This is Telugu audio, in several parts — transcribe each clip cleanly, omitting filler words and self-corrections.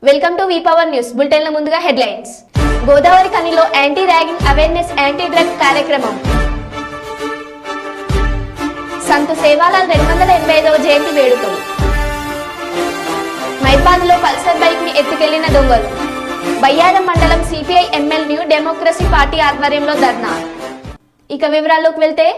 Welcome to V power news బులెటిన్ల ముందుగా హెడ్లైన్స్. గోదావరి ఖనిలో anti ragging awareness anti drug కార్యక్రమం. సంతు సేవాలాల్ 285వ జయంతి వేడుకలు. మైబాద్లో పల్సర్ బైక్ ని ఎత్తుకెళ్లిన దొంగలు. బయ్యారం మండలం CPI ML new democracy party ఆధ్వర్యంలో ధర్నా. ఇక వివరాల్లోకి వెళ్తే,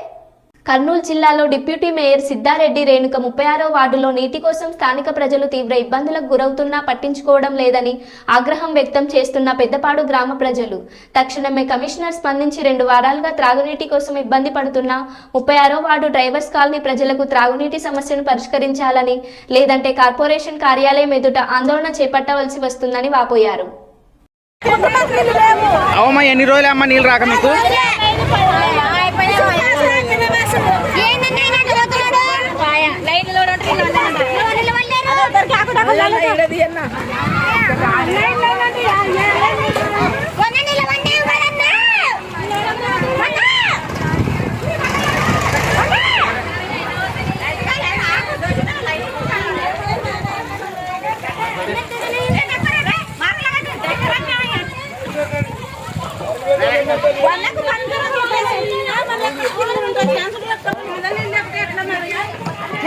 కర్నూలు జిల్లాలో డిప్యూటీ మేయర్ సిద్ధారెడ్డి రేణుక 36వ వార్డులో నీటి కోసం స్థానిక ప్రజలు తీవ్ర ఇబ్బందులకు గురవుతున్నా పట్టించుకోవడం లేదని ఆగ్రహం వ్యక్తం చేస్తున్న పెద్దపాడు గ్రామ ప్రజలు తక్షణమే కమిషనర్ స్పందించి 2 వారాలుగా త్రాగునీటి కోసం ఇబ్బంది పడుతున్న 36వ వార్డు డ్రైవర్స్ కాలనీ ప్రజలకు త్రాగునీటి సమస్యను పరిష్కరించాలని, లేదంటే కార్పొరేషన్ కార్యాలయం ఎదుట ఆందోళన చేపట్టవలసి వస్తుందని వాపోయారు. ఎన్ని రోజులమ్మా నీళ్ళు రాక మీకు?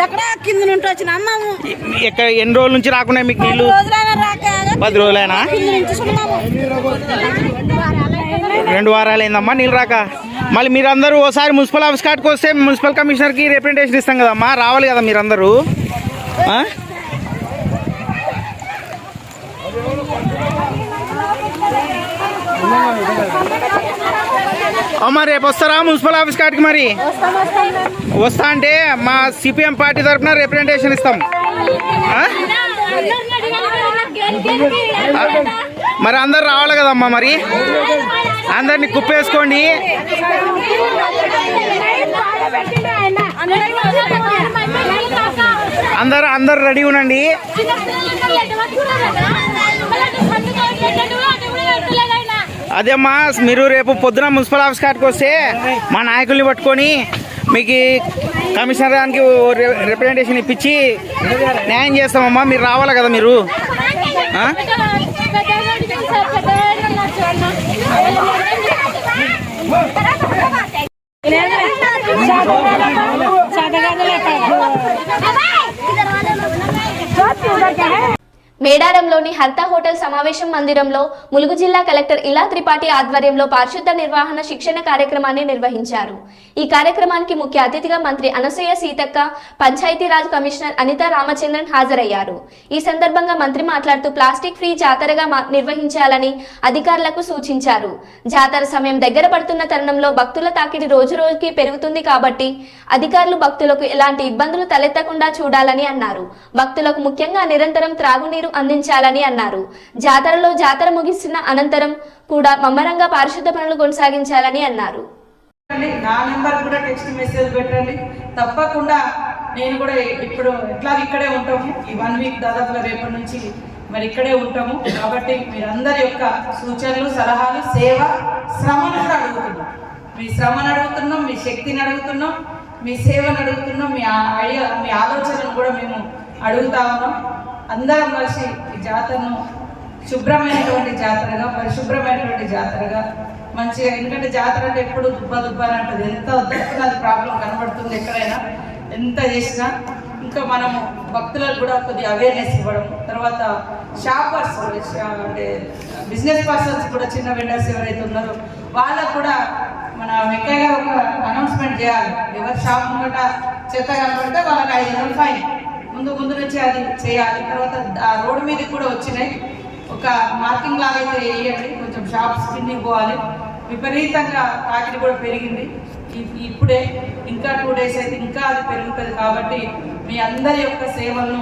ఎక్కడ కింద నుండి వచ్చిన అమ్మాము. ఎక్కడ ఎన్ని రోజుల నుంచి రాకుండా మీకు నీళ్ళు? 10 రోజులైనా? 2 వారాలు అయిందమ్మా నీళ్ళు రాక. మళ్ళీ మీరందరూ ఓసారి మున్సిపల్ ఆఫీస్ కాడికి వస్తే మున్సిపల్ కమిషనర్కి రిప్రజెంటేషన్ ఇస్తాం కదమ్మా, రావాలి కదా మీరందరూ. అమ్మా రేపు వస్తారా మున్సిపల్ ఆఫీస్ కాడికి? మరి వస్తా అంటే మా సిపిఎం పార్టీ తరఫున రిప్రజెంటేషన్ ఇస్తాం. మరి అందరు రావాలి కదమ్మా, మరి అందరినీ కుప్పేసుకోండి. అందరు రెడీ ఉండండి. అదేమ్మా, మీరు రేపు పొద్దున మున్సిపల్ ఆఫీస్ కాడికి వస్తే మా నాయకుల్ని పట్టుకొని మీకు కమిషనర్ గారికి రిప్రజెంటేషన్ ఇప్పించి న్యాయం చేస్తామమ్మా. మీరు రావాలి కదా మీరు. మేడారంలోని హర్తా హోటల్ సమావేశం మందిరంలో ములుగు జిల్లా కలెక్టర్ ఇలా త్రిపాఠి ఆధ్వర్యంలో పారిశుద్ధ నిర్వహణ శిక్షణ కార్యక్రమాన్ని నిర్వహించారు. ఈ కార్యక్రమానికి ముఖ్య అతిథిగా మంత్రి అనసూయ సీతక్క, పంచాయతీరాజ్ కమిషనర్ అనితా రామచంద్రన్ హాజరయ్యారు. ఈ సందర్భంగా మంత్రి మాట్లాడుతూ ప్లాస్టిక్ ఫ్రీ జాతరగా నిర్వహించాలని అధికారులకు సూచించారు. జాతర సమయం దగ్గర పడుతున్న తరుణంలో భక్తుల తాకిడి రోజు రోజుకి పెరుగుతుంది కాబట్టి అధికారులు భక్తులకు ఎలాంటి ఇబ్బందులు తలెత్తకుండా చూడాలని అన్నారు. భక్తులకు ముఖ్యంగా నిరంతరం త్రాగునీరు అందించాలని అన్నారు. జాతర ముగిసిన అనంతరం కూడా మమ్మరంగా పారిశుద్ధ పనులు కొనసాగించాలని అన్నారు. నా నెంబర్ కూడా టెక్స్ట్ మెసేజ్ పెట్టండి. తప్పకుండా నేను కూడా ఇప్పుడు ఎట్లా ఇక్కడే ఉంటాము. ఈ 1 వీక్ దాదాపుగా రేపటి నుంచి మరి ఇక్కడే ఉంటాము. కాబట్టి మీరందరి యొక్క సూచనలు, సలహాలు, సేవ, శ్రమను కూడా అడుగుతున్నాం. మీ శ్రమను అడుగుతున్నాం, మీ శక్తిని అడుగుతున్నాం, మీ సేవను అడుగుతున్నాం, మీ ఆలోచనను కూడా మేము అడుగుతా ఉన్నాం. అందరం కలిసి ఈ జాతరను శుభ్రమైనటువంటి జాతరగా, పరిశుభ్రమైనటువంటి జాతరగా మంచిగా, ఎందుకంటే జాతర అంటే ఎప్పుడు దుబ్బ అని అంటుంది. ఎంత వద్దనుకున్నా అది ప్రాబ్లం కనబడుతుంది ఎక్కడైనా, ఎంత చేసినా. ఇంకా మనము భక్తులకు కూడా కొద్దిగా అవేర్నెస్ ఇవ్వడం, తర్వాత షాపర్స్ అంటే బిజినెస్ పర్సన్స్ కూడా, చిన్న వెండర్స్ ఎవరైతే ఉన్నారో వాళ్ళకు కూడా మన వెంకయ్య గారు ఒక అనౌన్స్మెంట్ చేయాలి. ఎవరు షాప్ ముంగట చెత్త కనబడితే వాళ్ళకి 500 ఫైన్ ముందు నుంచి అది చేయాలి. తర్వాత ఆ రోడ్డు మీదకి కూడా వచ్చినాయి, ఒక మార్కింగ్ లాగా అయితే వేయండి. కొంచెం షాప్స్ కిందికి పోవాలి. విపరీతంగా తాకిడి కూడా పెరిగింది. ఇప్పుడే ఇంకా 2 డేస్ అయితే ఇంకా అది పెరుగుతుంది. కాబట్టి మీ అందరి యొక్క సేవలను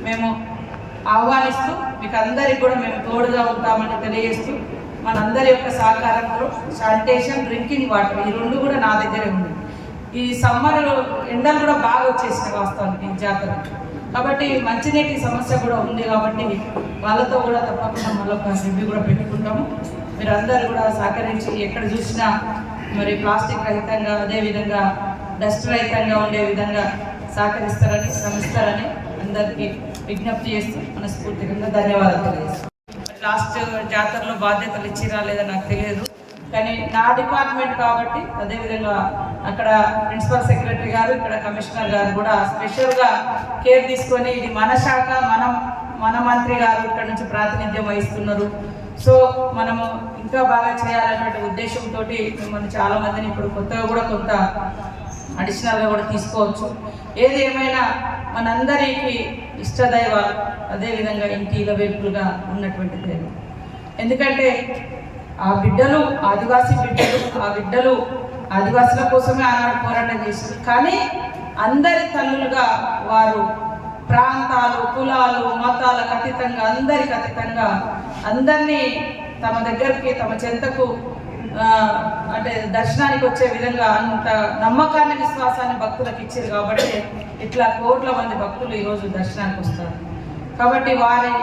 మేము ఆహ్వానిస్తూ మీకు అందరికి కూడా మేము తోడుగా ఉంటామని తెలియజేస్తూ, మనందరి యొక్క సహకారంతో శానిటేషన్, డ్రింకింగ్ వాటర్ ఈ 2 కూడా నా దగ్గరే ఉంది. ఈ సమ్మర్ ఎండలు కూడా బాగా వచ్చేసినాయి వాస్తవానికి ఈ జాతర. కాబట్టి మంచినీటి సమస్య కూడా ఉంది. కాబట్టి వాళ్ళతో కూడా తప్పకుండా మరొక రివ్యూ కూడా పెట్టుకుంటాము. మీరు అందరూ కూడా సహకరించి ఎక్కడ చూసినా మరి ప్లాస్టిక్ రహితంగా, అదేవిధంగా డస్ట్ రహితంగా ఉండే విధంగా సహకరిస్తారని, శ్రమిస్తారని అందరికీ విజ్ఞప్తి చేస్తూ మనస్ఫూర్తిగా ధన్యవాదాలు తెలియజేస్తాం. లాస్ట్ జాతరలో బాధ్యతలు ఇచ్చిరా లేదా నాకు తెలియదు, కానీ నా డిపార్ట్మెంట్ కాబట్టి అదేవిధంగా అక్కడ ప్రిన్సిపల్ సెక్రటరీ గారు ఇక్కడ కమిషనర్ గారు కూడా స్పెషల్గా కేర్ తీసుకొని ఇది మన శాఖ, మన మంత్రి గారు ఇక్కడ నుంచి ప్రాతినిధ్యం వహిస్తున్నారు, సో మనము ఇంకా బాగా చేయాలనే ఉద్దేశంతో మిమ్మల్ని చాలామందిని ఇప్పుడు కొత్తగా కూడా కొంత అడిషనల్గా కూడా తీసుకోవచ్చు. ఏది ఏమైనా మనందరికీ ఇష్టదైవాలు, అదేవిధంగా ఇంటిల వేపులుగా ఉన్నటువంటి దైవం. ఎందుకంటే ఆ బిడ్డలు ఆదివాసీ బిడ్డలు, ఆ బిడ్డలు ఆదివాసుల కోసమే ఆనాడు పోరాటం చేశారు. కానీ అందరి తల్లులుగా వారు ప్రాంతాలు, కులాలు, మతాలకు అతీతంగా, అందరికి అతీతంగా అందరినీ తమ దగ్గరికి, తమ చెంతకు అంటే దర్శనానికి వచ్చే విధంగా అంత నమ్మకాన్ని, విశ్వాసాన్ని భక్తులకు ఇచ్చారు. కాబట్టి ఇట్లా కోట్ల మంది భక్తులు ఈరోజు దర్శనానికి వస్తారు. కాబట్టి వారి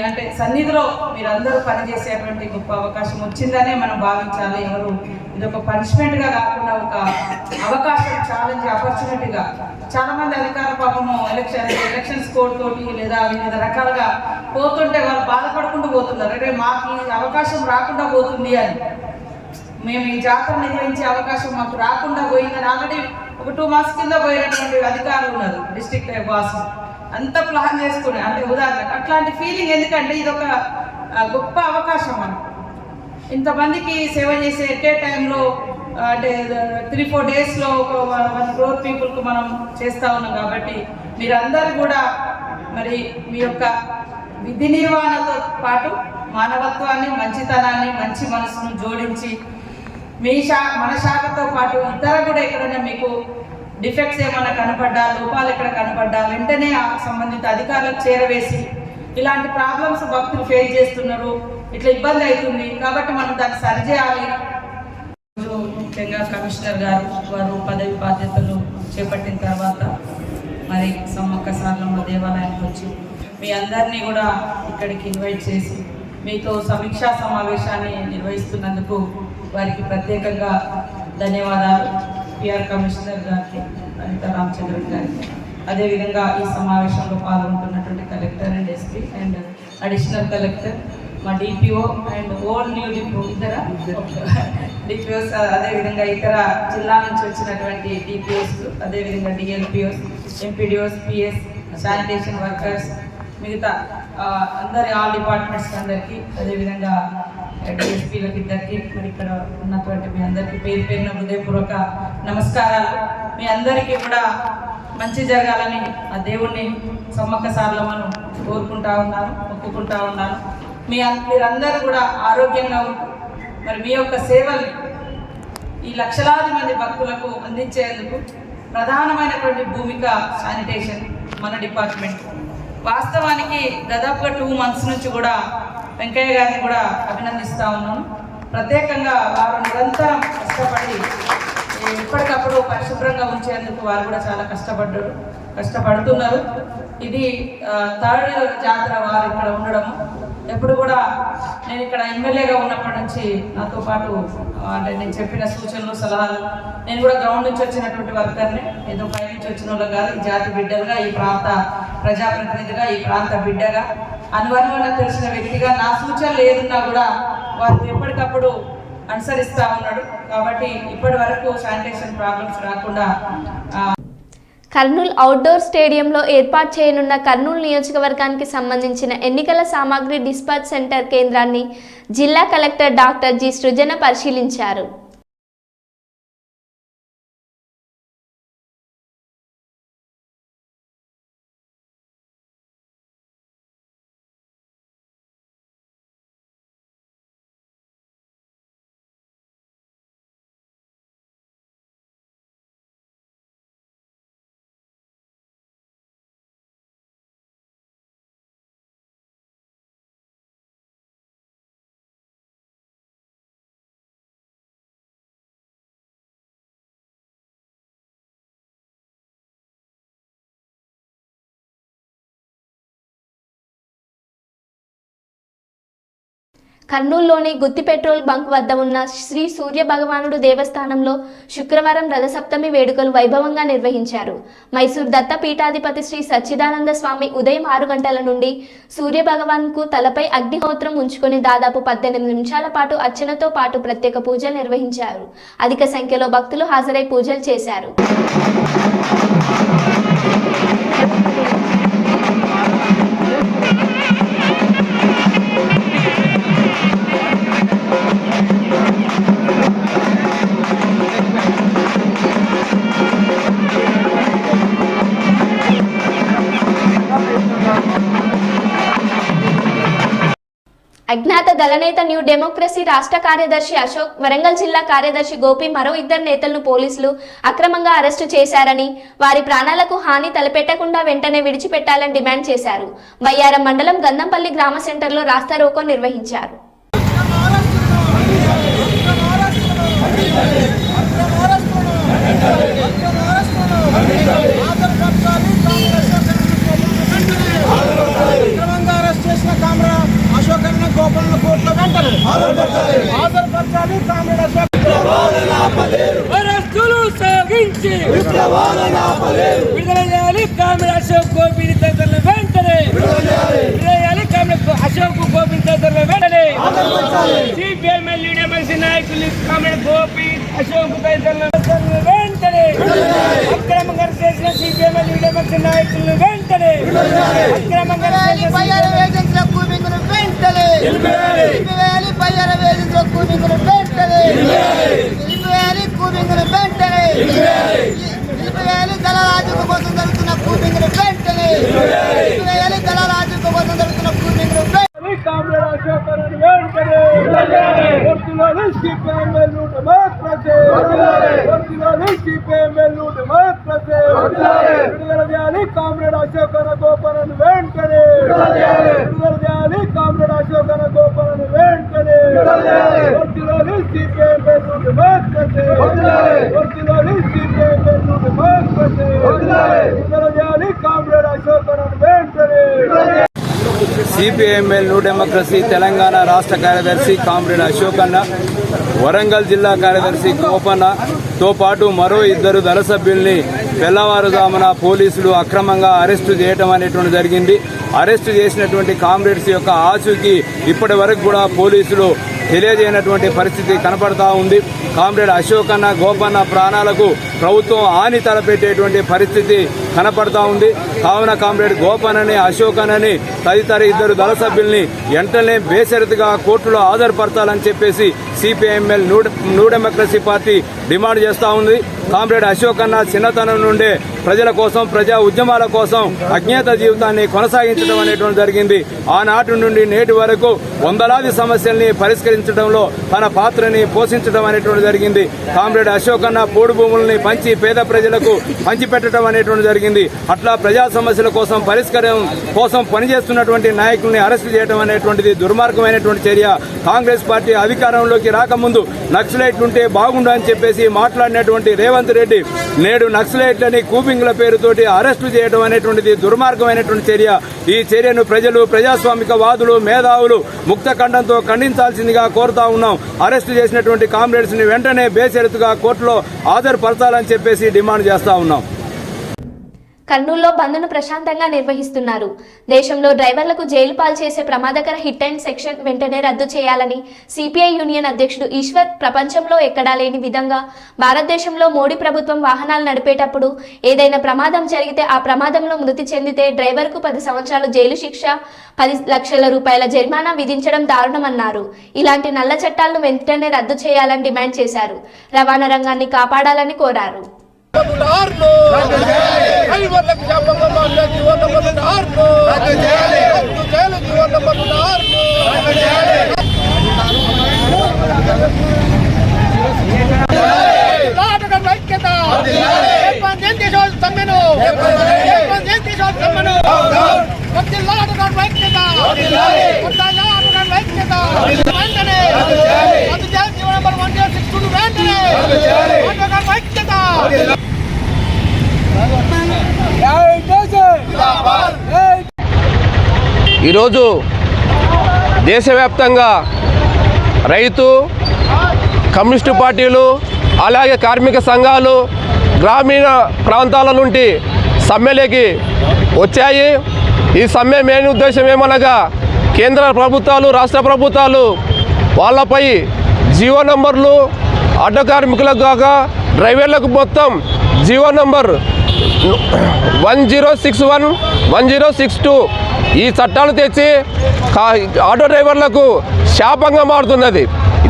అంటే సన్నిధిలో మీరందరూ పనిచేసేటువంటి గొప్ప అవకాశం వచ్చిందనే మనం భావించాలి. ఎవరు ఇది ఒక పనిష్మెంట్గా కాకుండా ఒక అవకాశం, ఛాలెంజ్, ఆపర్చునిటీగా. చాలా మంది అధికారుల పాపము ఎలక్షన్స్ కోడ్ తోటి లేదా వివిధ రకాలుగా పోతుంటే వాళ్ళు బాధపడుకుంటూ పోతున్నారు, అంటే మాకు ఈ అవకాశం రాకుండా పోతుంది అని. మేము ఈ జాతర నిర్వహించే అవకాశం మాకు రాకుండా పోయిందని ఆల్రెడీ ఒక 2 months కింద పోయినటువంటి అధికారులు ఉన్నారు, డిస్ట్రిక్ట్ బాస్ అంత ప్లాన్ చేసుకుని. అంటే ఉదాహరణకు అట్లాంటి ఫీలింగ్, ఎందుకంటే ఇది ఒక గొప్ప అవకాశం మనకు ఇంతమందికి సేవ చేసే ఎట్టే టైంలో, అంటే 3-4 daysలో ఒక 1 crore పీపుల్కి మనం చేస్తూ ఉన్నాం. కాబట్టి మీరందరూ కూడా మరి మీ యొక్క విధి నిర్వహణతో పాటు మానవత్వాన్ని, మంచితనాన్ని, మంచి మనసును జోడించి మన శాఖతో పాటు ఇతర కూడా ఎక్కడైనా మీకు డిఫెక్ట్స్ ఏమైనా కనపడ్డా, లోపాలు ఎక్కడ కనపడ్డా వెంటనే ఆ సంబంధిత అధికారులకు చేరవేసి ఇలాంటి ప్రాబ్లమ్స్ భక్తులు ఫేస్ చేస్తున్నారు, ఇట్లా ఇబ్బంది అవుతుంది కాబట్టి మనం దాన్ని సరిచేయాలి. ముఖ్యంగా కమిషనర్ గారు వారు పదవి బాధ్యతలు చేపట్టిన తర్వాత మరి సమ్మక్క సారలమ్మ దేవాలయానికి వచ్చి మీ అందరినీ కూడా ఇక్కడికి ఇన్వైట్ చేసి మీతో సమీక్షా సమావేశాన్ని నిర్వహిస్తున్నందుకు వారికి ప్రత్యేకంగా ధన్యవాదాలు. పిఆర్ కమిషనర్ గారికి, అనిత రామచంద్రన్ గారికి, అదేవిధంగా ఈ సమావేశంలో పాల్గొంటున్నటువంటి collector and SP and additional collector, మా డిపిఓ అండ్ ఓల్ న్యూ డిపో ఇతర డిపిఓస్, అదేవిధంగా ఇతర జిల్లా నుంచి వచ్చినటువంటి డిపిఓస్, అదేవిధంగా DLPOs, MPDOs, PS, sanitation workers, మిగతా అందరి ఆల్ డిపార్ట్మెంట్స్కి అందరికీ, అదేవిధంగా డిఎస్పీలకు ఇద్దరికి, మరి ఇక్కడ ఉన్నటువంటి మీ అందరికీ పేరు పేరున హృదయపూర్వక నమస్కారాలు. మీ అందరికీ కూడా మంచి జరగాలని ఆ దేవుణ్ణి సమ్మక్క సారలమ్మను కోరుకుంటా ఉన్నాను, మొక్కుకుంటా ఉన్నాను. మీరందరూ కూడా ఆరోగ్యంగా ఉంటూ మరి మీ యొక్క సేవల్ని ఈ లక్షలాది మంది భక్తులకు అందించేందుకు ప్రధానమైనటువంటి భూమిక శానిటేషన్ మన డిపార్ట్మెంట్. వాస్తవానికి దాదాపుగా 2 months నుంచి కూడా వెంకయ్య గారిని కూడా అభినందిస్తూ ఉన్నాను. ప్రత్యేకంగా వారు నిరంతరం కష్టపడి ఎప్పటికప్పుడు పరిశుభ్రంగా ఉంచేందుకు వారు కూడా చాలా కష్టపడుతున్నారు. ఇది 3rd జాతర వారు ఇక్కడ ఉండడము. ఎప్పుడు కూడా నేను ఇక్కడ ఎమ్మెల్యేగా ఉన్నప్పటి నుంచి నాతో పాటు అంటే నేను చెప్పిన సూచనలు, సలహాలు, నేను కూడా గ్రౌండ్ నుంచి వచ్చినటువంటి వర్కర్ని, ఏదో పై నుంచి వచ్చిన వాళ్ళు కాదు, ఈ జాతి బిడ్డలుగా, ఈ ప్రాంత ప్రజాప్రతినిధిగా, ఈ ప్రాంత బిడ్డగా, అనువనువన తెలిసిన వ్యక్తిగా నా సూచనలు ఏదున్నా కూడా వారు ఎప్పటికప్పుడు అనుసరిస్తూ ఉన్నాడు. కాబట్టి ఇప్పటి వరకు శానిటేషన్ ప్రాబ్లమ్స్ రాకుండా కర్నూలు అవుట్డోర్ స్టేడియంలో ఏర్పాటు చేయనున్న కర్నూలు నియోజకవర్గానికి సంబంధించిన ఎన్నికల సామాగ్రి డిస్పాచ్ సెంటర్ కేంద్రాన్ని జిల్లా కలెక్టర్ డాక్టర్ జి సృజన పరిశీలించారు. కర్నూలులోని గుత్తి పెట్రోల్ బంక్ వద్ద ఉన్న శ్రీ సూర్య భగవానుడు దేవస్థానంలో శుక్రవారం రథసప్తమి వేడుకలు వైభవంగా నిర్వహించారు. మైసూర్ దత్త పీఠాధిపతి శ్రీ సచ్చిదానంద స్వామి ఉదయం 6 గంటల నుండి సూర్య భగవాన్కు తలపై అగ్నిహోత్రం ఉంచుకొని దాదాపు 18 నిమిషాల పాటు అర్చనతో పాటు ప్రత్యేక పూజలు నిర్వహించారు. అధిక సంఖ్యలో భక్తులు హాజరై పూజలు చేశారు. అజ్ఞాత దళనేత న్యూ డెమోక్రసీ రాష్ట్ర కార్యదర్శి అశోక్, వరంగల్ జిల్లా కార్యదర్శి గోపి మరో 2 నేతలను పోలీసులు అక్రమంగా అరెస్టు చేశారని, వారి ప్రాణాలకు హాని తలపెట్టకుండా వెంటనే విడిచిపెట్టాలని డిమాండ్ చేశారు. బయ్యారం మండలం గంధంపల్లి గ్రామ సెంటర్లో రాస్తారోకో నిర్వహించారు. గోపాలను కోర్టులో వెంటనే ఆధారపరచాలి. అరెస్టులు సాగించి విడుదల చేయాలి. కామ్రేడ్ అశోక్ గోపిని తదితరులు వెంటనే విడుదల చేయాలి. కామ్రేడ్ అశోక్ గోపిని తదితరులు వెంటనే సిపిఎం ఎమ్మెల్యే నాయకులు కామ్రేడ్ గోపి అశోక్ తదితరులు వెంటనే అక్రమంగా చేసిన సిపిఎం ఎమ్మెల్యే నాయకులను వెంటనే అక్రమంగా దళరాజుల కోసం జరుగుతున్న కూపింగ్ వెంటనే దళరాజుల కోసం జరుగుతున్న కూపింగ్ కామ్రేడ్ అశోక్ కామ్రేడ్ అశోక్ గోపాలను వెంటనే విడుదల చేయాలి. కామ్రేడ్ అశోక్ గోపాలను వెంటనే సిపిఎం విడుదల చేయాలి. కామ్రేడ్ అశోక్ వెంటనే సిపిఎంఎల్ న్యూ డెమోక్రసీ తెలంగాణ రాష్ట్ర కార్యదర్శి కామ్రేడ్ అశోక్ అన్న, వరంగల్ జిల్లా కార్యదర్శి గోపన్నతో పాటు మరో 2 దళ సభ్యుల్ని తెల్లవారుజామున పోలీసులు అక్రమంగా అరెస్టు చేయడం అనేటువంటి జరిగింది. అరెస్టు చేసినటువంటి కామ్రేడ్స్ యొక్క ఆచూకీ ఇప్పటి వరకు కూడా పోలీసులు తెలియజేయనటువంటి పరిస్థితి కనపడతా ఉంది. కామ్రేడ్ అశోక్ అన్న, గోపన్న ప్రాణాలకు ప్రభుత్వం హాని తలపెట్టేటువంటి పరిస్థితి కనపడతా ఉంది. కావున కామ్రేడ్ గోపన్నని, అశోక్ అన్నని తదితర 2 దళ సభ్యుల్ని వెంటనే బేషరతుగా కోర్టులో హాజరుపరచాలని చెప్పేసి CPIML new democracy party demand చేస్తూ ఉంది. కామ్రేడ్ అశోక్ అన్న చిన్నతనం నుండే ప్రజల కోసం, ప్రజా ఉద్యమాల కోసం అజ్ఞాత జీవితాన్ని కొనసాగించడం అనేటువంటి జరిగింది. ఆనాటి నుండి నేటి వరకు వందలాది సమస్యల్ని పరిష్కరించడంలో తన పాత్రని పోషించడం అనేటువంటి జరిగింది. కామ్రేడ్ అశోక్ అన్న పోడు భూములని పంచి పేద ప్రజలకు పంచిపెట్టడం అనేటువంటి జరిగింది. అట్లా ప్రజా సమస్యల కోసం పరిష్కారం కోసం పనిచేస్తున్నటువంటి నాయకుల్ని అరెస్టు చేయడం అనేటువంటిది దుర్మార్గమైనటువంటి చర్య. కాంగ్రెస్ పార్టీ అధికారంలోకి రాకముందు నక్సలైట్లుంటే బాగుండు అని చెప్పేసి మాట్లాడినటువంటి రేవంత్ రెడ్డి నేడు నక్సలైట్లని కూపింగ్ల పేరుతోటి అరెస్టు చేయడం అనేటువంటిది దుర్మార్గమైనటువంటి చర్య. ఈ చర్యను ప్రజలు, ప్రజాస్వామిక వాదులు, మేధావులు ముక్త ఖండంతో ఖండించాల్సిందిగా కోరుతా ఉన్నాం. అరెస్టు చేసినటువంటి కామ్రేడ్స్ ని వెంటనే బేషరతుగా కోర్టులో హాజరుపరచాలని చెప్పేసి డిమాండ్ చేస్తా ఉన్నాం. కర్నూలులో బంద్ను ప్రశాంతంగా నిర్వహిస్తున్నారు. దేశంలో డ్రైవర్లకు జైలు పాలు చేసే ప్రమాదకర హిట్ అండ్ సెక్షన్ వెంటనే రద్దు చేయాలని సిపిఐ యూనియన్ అధ్యక్షుడు ఈశ్వర్ ప్రపంచంలో ఎక్కడా లేని విధంగా భారతదేశంలో మోడీ ప్రభుత్వం వాహనాలు నడిపేటప్పుడు ఏదైనా ప్రమాదం జరిగితే ఆ ప్రమాదంలో మృతి చెందితే డ్రైవర్కు 10 సంవత్సరాలు జైలు శిక్ష, 10 లక్షల రూపాయల జరిమానా విధించడం దారుణమన్నారు. ఇలాంటి నల్ల చట్టాలను వెంటనే రద్దు చేయాలని డిమాండ్ చేశారు. రవాణా రంగాన్ని కాపాడాలని కోరారు. ఈరోజు దేశవ్యాప్తంగా రైతు కమ్యూనిస్టు పార్టీలు అలాగే కార్మిక సంఘాలు గ్రామీణ ప్రాంతాల నుండి సమ్మెలోకి వచ్చాయి. ఈ సమ్మె మెయిన్ ఉద్దేశం ఏమనగా కేంద్ర ప్రభుత్వాలు రాష్ట్ర ప్రభుత్వాలు వాళ్ళపై జీవో నంబర్లు ఆటో కార్మికులకు కాక డ్రైవర్లకు మొత్తం జీవో నంబర్ 1061 1062 ఈ చట్టాలు తెచ్చి ఆటో డ్రైవర్లకు శాపంగా మారుతున్నది.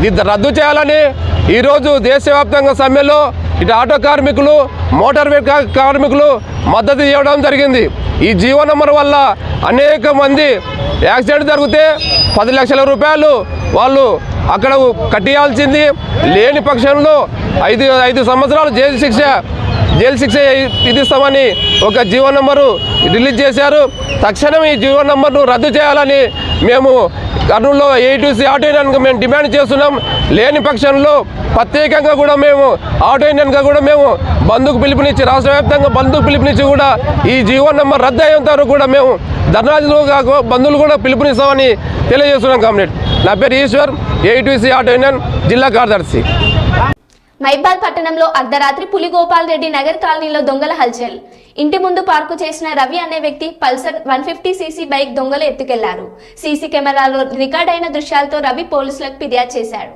ఇది రద్దు చేయాలని ఈరోజు దేశవ్యాప్తంగా సమ్మెలో ఇటు ఆటో కార్మికులు మోటార్ వెహికల్ కార్మికులు మద్దతు ఇవ్వడం జరిగింది. ఈ జీవో నంబర్ వల్ల అనేక మంది యాక్సిడెంట్ జరిగితే 10 లక్షల రూపాయలు వాళ్ళు అక్కడ కట్టియాల్సింది, లేని పక్షంలో 5 సంవత్సరాలు జైలు శిక్ష విధిస్తామని ఒక జీవో నంబరు రిలీజ్ చేశారు. తక్షణం ఈ జీవో నంబర్ను రద్దు చేయాలని మేము కర్నూలులో ఏఐటీసీ ఆటో యూనియన్గా మేము డిమాండ్ చేస్తున్నాం. లేని పక్షంలో ప్రత్యేకంగా కూడా మేము ఆటో యూనియన్గా కూడా మేము బంధుకు పిలుపునిచ్చి రాష్ట్ర వ్యాప్తంగా బంధుకు పిలుపునిచ్చి కూడా ఈ జీవో నంబర్ రద్దు అయ్యేంత వరకు కూడా మేము ధర్నాలు బంధువులు కూడా పిలుపునిస్తామని తెలియజేస్తున్నాం. కామ్రేడ్, నా పేరు ఈశ్వర్, ఏఐటీసీ ఆటో యూనియన్ జిల్లా కార్యదర్శి. మైబాద్ పట్టణంలో అర్ధరాత్రి పులిగోపాల్ రెడ్డి నగర్ కాలనీలో దొంగల హల్చల్. ఇంటి ముందు పార్కు చేసిన రవి అనే వ్యక్తి పల్సర్ 150cc బైక్ దొంగలు ఎత్తుకెళ్లారు. సీసీ కెమెరాలో రికార్డ్ అయిన దృశ్యాలతో రవి పోలీసులకు ఫిర్యాదు చేశాడు.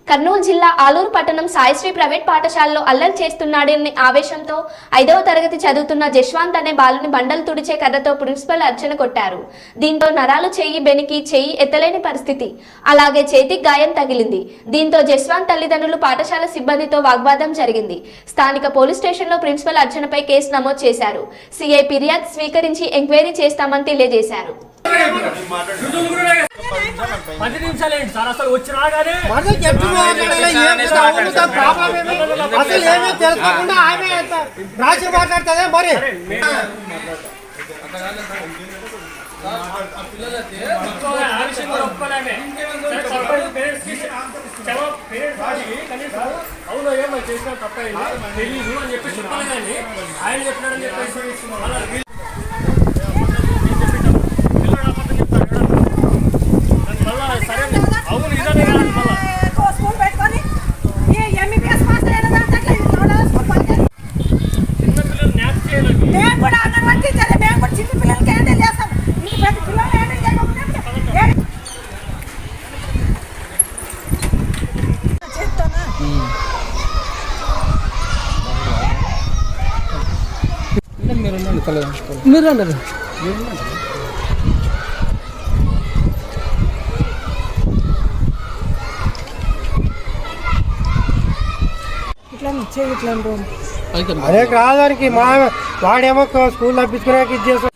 కర్నూలు జిల్లా ఆలూరు పట్టణం సాయిశ్రీ ప్రైవేట్ పాఠశాలలో అల్లరి చేస్తున్నాడని ఆవేశంతో 5వ తరగతి చదువుతున్న జశ్వంత్ అనే బాలుని బండలు తుడిచే కర్రతో ప్రిన్సిపల్ అర్చన కొట్టారు. దీంతో నరాలు చెయ్యి బెనికి చెయ్యి ఎత్తలేని పరిస్థితి, అలాగే చేతికి గాయం తగిలింది. దీంతో జశ్వంత్ తల్లిదండ్రులు పాఠశాల సిబ్బందితో వాగ్వాదం జరిగింది. స్థానిక పోలీస్ స్టేషన్లో ప్రిన్సిపల్ అర్చనపై కేసు నమోదు చేశారు. సిఐ ఫిర్యాదు స్వీకరించి ఎంక్వైరీ చేస్తామని తెలియజేశారు. 10 నిమిషాలు ఏంటి సార్, అసలు వచ్చినా కానీ అసలు ఏమీ తెలుసుకోకుండా ఆమె రాసి మాట్లాడుతుందే మరి. అవును ఏమో చేసిన తప్ప తెలీదు అని చెప్పి చెప్పాలి, కానీ ఆయన చెప్పినాడని చెప్పేసి మీరు అన్నారు అదే కాదానికి మా వాడేమో స్కూల్ తప్పించుకునే ఇది చేస్తాం.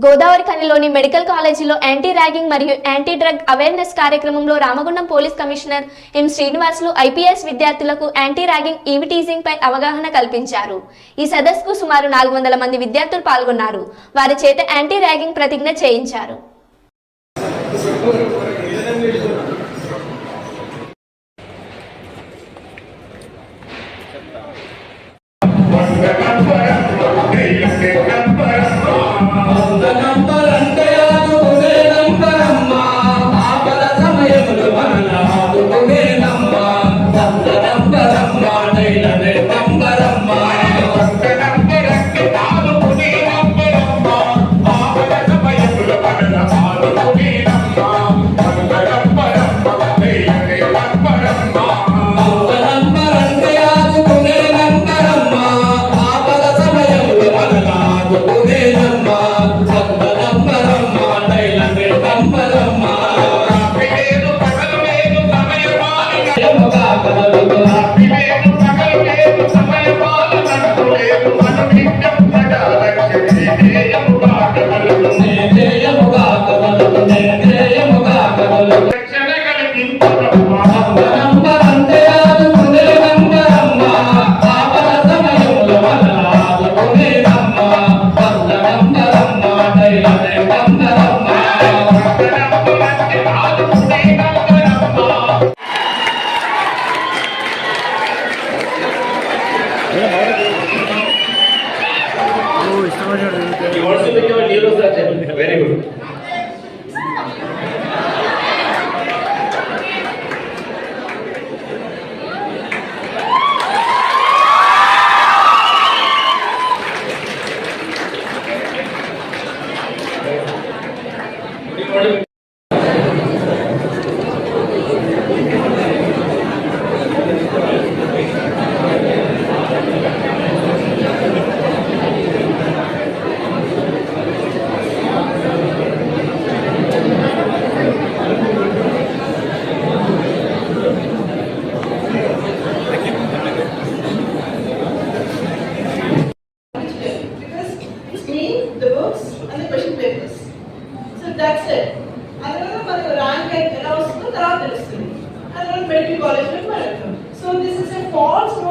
గోదావరి ఖనిలోని మెడికల్ కాలేజీలో యాంటీ ర్యాగింగ్ మరియు యాంటీ డ్రగ్ అవేర్నెస్ కార్యక్రమంలో Ramagundam police commissioner M Srinivasulu IPS విద్యార్థులకు యాంటీ ర్యాగింగ్ ఈవిటీజింగ్ పై అవగాహన కల్పించారు. ఈ సదస్సుకు సుమారు 400 మంది విద్యార్థులు పాల్గొన్నారు. వారి చేత యాంటీ ర్యాగింగ్ ప్రతిజ్ఞ చేయించారు.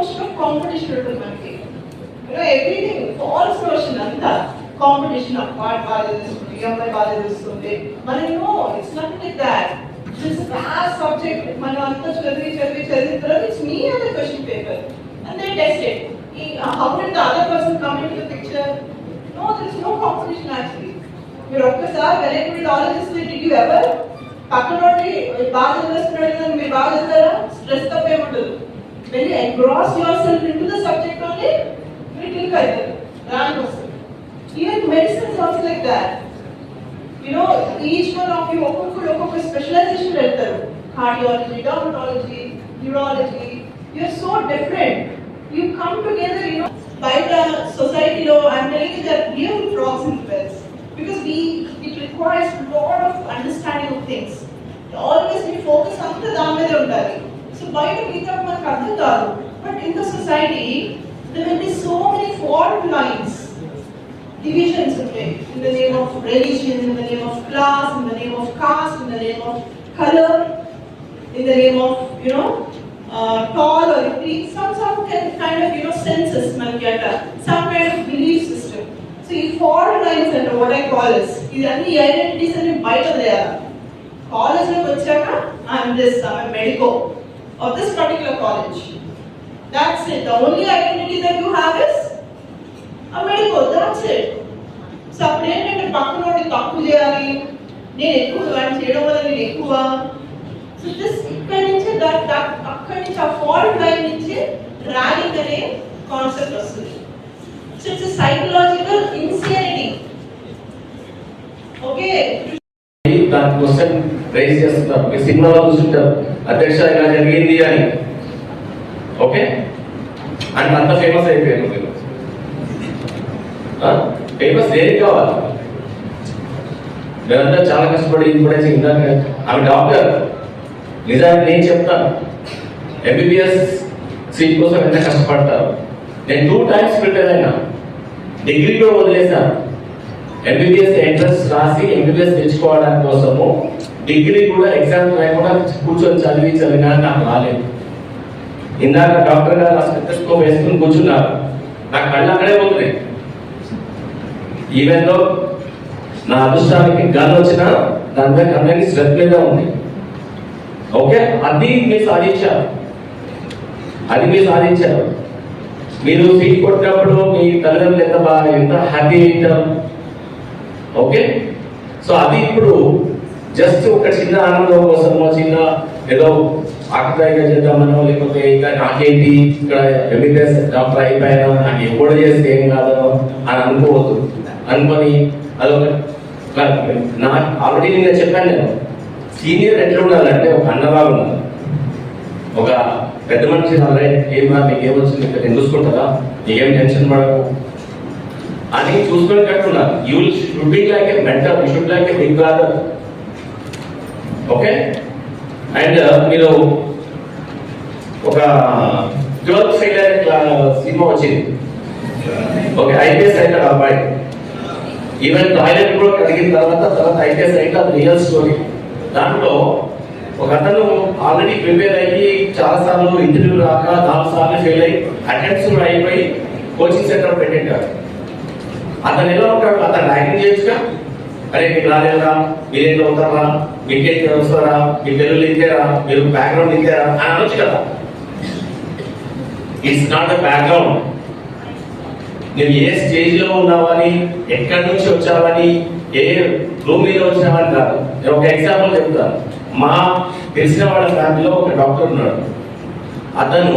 notion of competition ఉంటుంది మనకి. Everything false notion అంతా competition of వాడు బాగా తెలుస్తుంది, ఈ అమ్మాయి బాగా తెలుస్తుంది. మనం it's nothing like that. This vast subject మనం అంతా చదివిన తర్వాత it's me on the question paper and they test it. How did the other person come into the picture? No, there is no competition actually. మీరు ఒక్కసారి వెరీ ఆలోచిస్తే did you ever పక్కనోటి బాగా చదివేస్తున్నాడు మీరు బాగా చదివారా stress తప్పేముండదు. when you engross yourself into the subject only you click అవుతారు రాని వస్తుంది. even medicine is also like that. Each one of you ఒక్కొక్క స్పెషలైజేషన్ వెళ్తారు. cardiology, dermatology, urology. You are so different. You come together, by the society law. I'm telling you that real frogs in wells, because it requires a lot of understanding of things. Always we focus on the damage undali. So by the meetup manaku ardham kaadu, but in the society there will be so many fault lines, divisions in the name of religion, in the name of class, in the name of caste, in the name of color, in the name of tall or weak, some kind of senses manaki anta, some kind of belief system. So ఈ fault lines and what I call is these are the identities and బయట there. College లో వచ్చాక I'm a medico of this particular college. That's it. The only identity that you have is a medico. That's it. So అప్పుడు ఏంటంటే పక్కనోడి తప్పు చేయాలి, నేను ఎక్కువ వాడిని చేయడం వల్ల నేను ఎక్కువ. సో దిస్ ఇక్కడి నుంచి అక్కడి నుంచి ఆ ఫాల్ట్ లైన్ నుంచి ర్యాగింగ్ అనే కాన్సెప్ట్ వస్తుంది. So it's psychological insecurity. Okay, దాని క్వశ్చన్ రైజ్ చేస్తున్నారు. మీరు సినిమాలో చూస్తుంటారు అధ్యక్ష ఇలా జరిగింది అని. ఓకే, అండ్ అంత ఫేమస్ అయిపోయారు మీరు. ఫేమస్ దేనికి కావాలి? మేమంతా చాలా కష్టపడి కూడా ఇందాక ఆమె డాక్టర్. నిజానికి నేను చెప్తాను, ఎంబీబీఎస్ సీట్ కోసం ఎంత కష్టపడతారు. నేను 2 times ప్రిపేర్ అయినా, డిగ్రీ కూడా వదిలేసాను. ఎంబీబీఎస్ ఎంట్రన్స్ రాసి ఎంబీబీఎస్ తెచ్చుకోవడానికి కోసము డిగ్రీ కూడా ఎగ్జామ్స్ లేకుండా కూర్చొని చదివినా నాకు రాలేదు. ఇందాక డాక్టర్ గారు ఆ స్టెథోస్కోప్ వేసుకుని కూర్చున్నారు, నాకు కళ్ళు అక్కడే పోతున్నాయి. ఈవెన్ దో నా అదృష్టానికి గన్ వచ్చినా దాని మీద అందరికీ శ్రద్ధ మీద ఉంది. ఓకే, అది మీరు సాధించారు. మీరు సీట్ కొట్టినప్పుడు మీ తల్లిదండ్రులు ఎంత హ్యాపీ అయింటారు. ఓకే, సో అది ఇప్పుడు జస్ట్ ఒక చిన్న ఆనందం కోసమో, చిన్న ఏదో ఆకతాయిగా చేద్దామనో, లేకపోతే ఇంకా నాకేంటి ఇక్కడ ఎంబీబీఎస్ డాక్టర్ అయిపోయినా నాకు ఎప్పుడు చేస్తే ఏం కాదనో అని అనుకోవద్దు. అనుకొని అదొక నాకు ఆల్రెడీ నేను చెప్పాను, నేను సీనియర్ ఎట్లా ఉండాలంటే ఒక అన్నలాగా ఉండాలి. ఒక పెద్ద మనిషి ఏమా మీకు ఏమొచ్చింది ఇక్కడ నేను చూసుకుంటారా, నీకేం టెన్షన్ పడకు అని చూసుకునేటట్టున్నారు. You should be like a mentor, you should like a big brother. Okay, and మీరు ఒక 12th ఫెయిల్ అయ్యే సినిమా వచ్చింది. ఓకే, ఐపీఎస్ అవుతాడు అబ్బాయి. ఈవెన్ టాయిలెట్ కూడా కడిగిన తర్వాత ఐపీఎస్ అయితే అది రియల్ స్టోరీ. దాంట్లో ఒక అతను ఆల్రెడీ ప్రిపేర్ అయ్యి చాలా సార్లు ఇంటర్వ్యూ రాక 4 సార్లు ఫెయిల్ అయ్యి అటెంప్ట్స్ కూడా అయిపోయి కోచింగ్ సెంటర్ పెట్టింటారు. అతను ఎలా ఉంటాడు? అతను ర్యాంకింగ్ చేయొచ్చుగా, అరే మీకు రాలేదా, మీరేం అవుతారా, మీకేం వస్తారా, మీ పిల్లలు ఇంతేరా, మీరు బ్యాక్గ్రౌండ్ ఇంతేరా అని అనొచ్చు కదా. It's not the background. నువ్వు ఏ స్టేజ్ లో ఉన్నావని, ఎక్కడి నుంచి వచ్చావని, ఏ రూమ్ మీద వచ్చినావని కాదు. నేను ఒక ఎగ్జాంపుల్ చెప్తాను. మా తెలిసిన వాళ్ళ ఫ్యామిలీలో ఒక డాక్టర్ ఉన్నాడు. అతను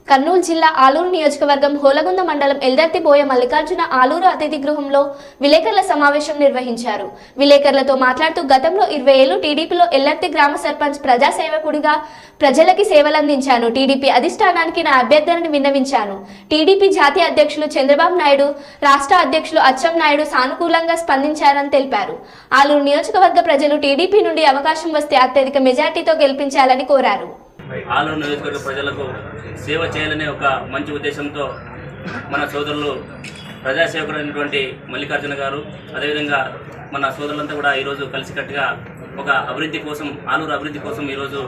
కర్నూలు జిల్లా ఆలూరు నియోజకవర్గం హోలగుంద మండలం ఎల్దర్తిబోయ మల్లికార్జున ఆలూరు అతిథి గృహంలో విలేకరుల సమావేశం నిర్వహించారు. విలేకరులతో మాట్లాడుతూ గతంలో 20 ఏళ్లు టీడీపీలో ఎల్దర్తి గ్రామ సర్పంచ్ ప్రజాసేవకుడిగా ప్రజలకి సేవలందించాను. టీడీపీ అధిష్టానానికి నా అభ్యర్థనను విన్నవించాను. టీడీపీ జాతీయ అధ్యక్షులు చంద్రబాబు నాయుడు, రాష్ట్ర అధ్యక్షులు అచ్చెం నాయుడు సానుకూలంగా స్పందించారని తెలిపారు. ఆలూరు నియోజకవర్గ ప్రజలు టీడీపీ నుండి అవకాశం వస్తే అత్యధిక మెజార్టీతో గెలిపించాలని కోరారు. ఆలూరు నియోజకవర్గ ప్రజలకు సేవ చేయాలనే ఒక మంచి ఉద్దేశంతో మన సోదరులు ప్రజాసేవకుడైనటువంటి మల్లికార్జున గారు, అదేవిధంగా మన సోదరులంతా కూడా ఈరోజు కలిసికట్టుగా ఒక అభివృద్ధి కోసం, ఆలూరు అభివృద్ధి కోసం ఈరోజు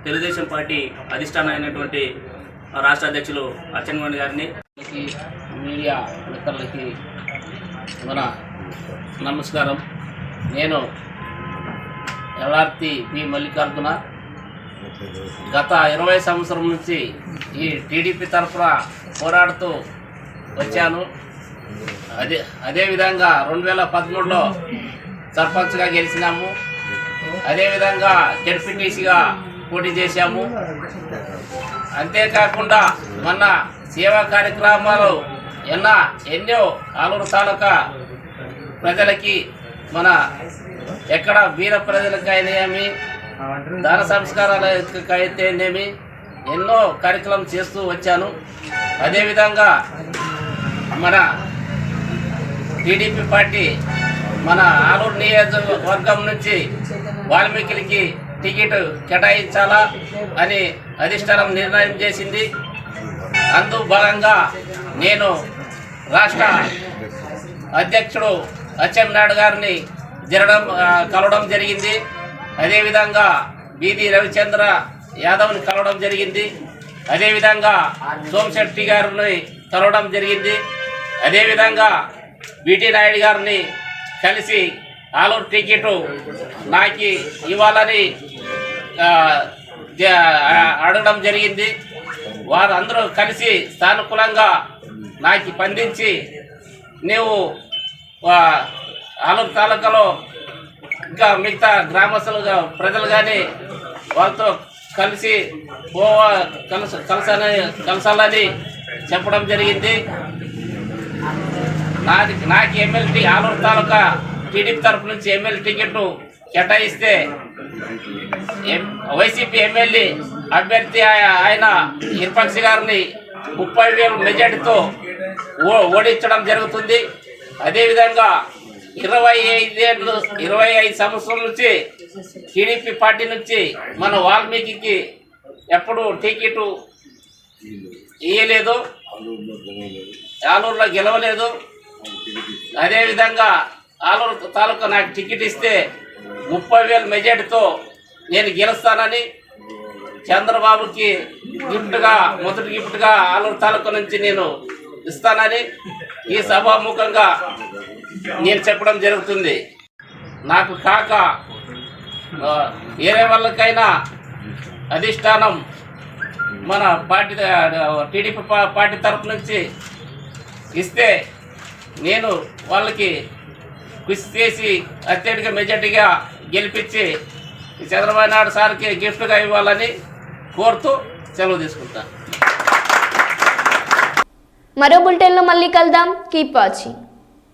తెలుగుదేశం పార్టీ అధిష్టానం అయినటువంటి రాష్ట్ర అధ్యక్షులు అచ్చెన్నాయుడు గారిని, మీడియా మిత్రులకి మన నమస్కారం. నేను ఎల్ఆర్టీ పి మల్లికార్జున. గత 20 సంవత్సరం నుంచి ఈ టీడీపీ తరఫున పోరాడుతూ వచ్చాను. అదేవిధంగా 2013లో సర్పంచ్గా గెలిచినాము. అదేవిధంగా జడ్పీటీసీగా పోటీ చేశాము. అంతేకాకుండా మొన్న సేవా కార్యక్రమాలు ఎన్నో ఆలూరు తాలూకా ప్రజలకి, మన ఎక్కడ వీర ప్రజలకైతేనేమి, దాన సంస్కారాలకైతేనేమి ఎన్నో కార్యక్రమం చేస్తూ వచ్చాను. అదేవిధంగా మన టీడీపీ పార్టీ మన ఆలూరు నియోజకవర్గం నుంచి వాల్మీకికి టికెట్ కేటాయించాలా అని అధిష్టానం నిర్ణయం చేసింది. అందు భాగంగా నేను రాష్ట్ర అధ్యక్షుడు అచ్చెన్నాయుడు గారిని కలవడం జరిగింది. అదేవిధంగా బీది రవిచంద్ర యాదవ్ని కలవడం జరిగింది. అదేవిధంగా సోమశెట్టి గారిని కలవడం జరిగింది. అదేవిధంగా బీటీ నాయుడు గారిని కలిసి ఆలూరు టికెట్ నాకు ఇవ్వాలని అడగడం జరిగింది. వారందరూ కలిసి సానుకూలంగా నాకు స్పందించి, నీవు ఆలూరు తాలూకాలో ఇంకా మిగతా గ్రామస్తులుగా ప్రజలు కానీ వాళ్ళతో కలిసి కలసాలని చెప్పడం జరిగింది. నాకు ఎమ్మెల్యే ఆలూరు తాలూకా టీడీపీ తరఫు నుంచి ఎమ్మెల్యే టికెట్ కేటాయిస్తే వైసీపీ ఎమ్మెల్యే అభ్యర్థి ఆయన ఇర్పక్షి గారిని 30,000 మెజార్టీతో ఓడించడం జరుగుతుంది. అదేవిధంగా 25 సంవత్సరాల నుంచి టీడీపీ పార్టీ నుంచి మన వాల్మీకి ఎప్పుడు టికెట్ ఇవ్వలేదు, ఆలూరులో గెలవలేదు. అదేవిధంగా ఆలూరు తాలూకా నాకు టికెట్ ఇస్తే 30,000 మెజార్టీతో నేను గెలుస్తానని చంద్రబాబుకి మొదటి గిఫ్ట్గా ఆలూరు తాలూకా నుంచి నేను ఇస్తానని ఈ సభాముఖంగా నేను చెప్పడం జరుగుతుంది. నాకు కాక వేరే వాళ్ళకైనా అధిష్టానం మన పార్టీ టీడీపీ పార్టీ తరఫు నుంచి ఇస్తే నేను వాళ్ళకి కృషి చేసి అత్యధిక మెజార్టీగా గెలిపించి చంద్రబాబు నాయుడు సార్కి గిఫ్ట్గా ఇవ్వాలని కోరుతూ సెలవు తీసుకుంటాను. మరో బులెటిన్లో మళ్ళీ కలుద్దాం. Keep watching.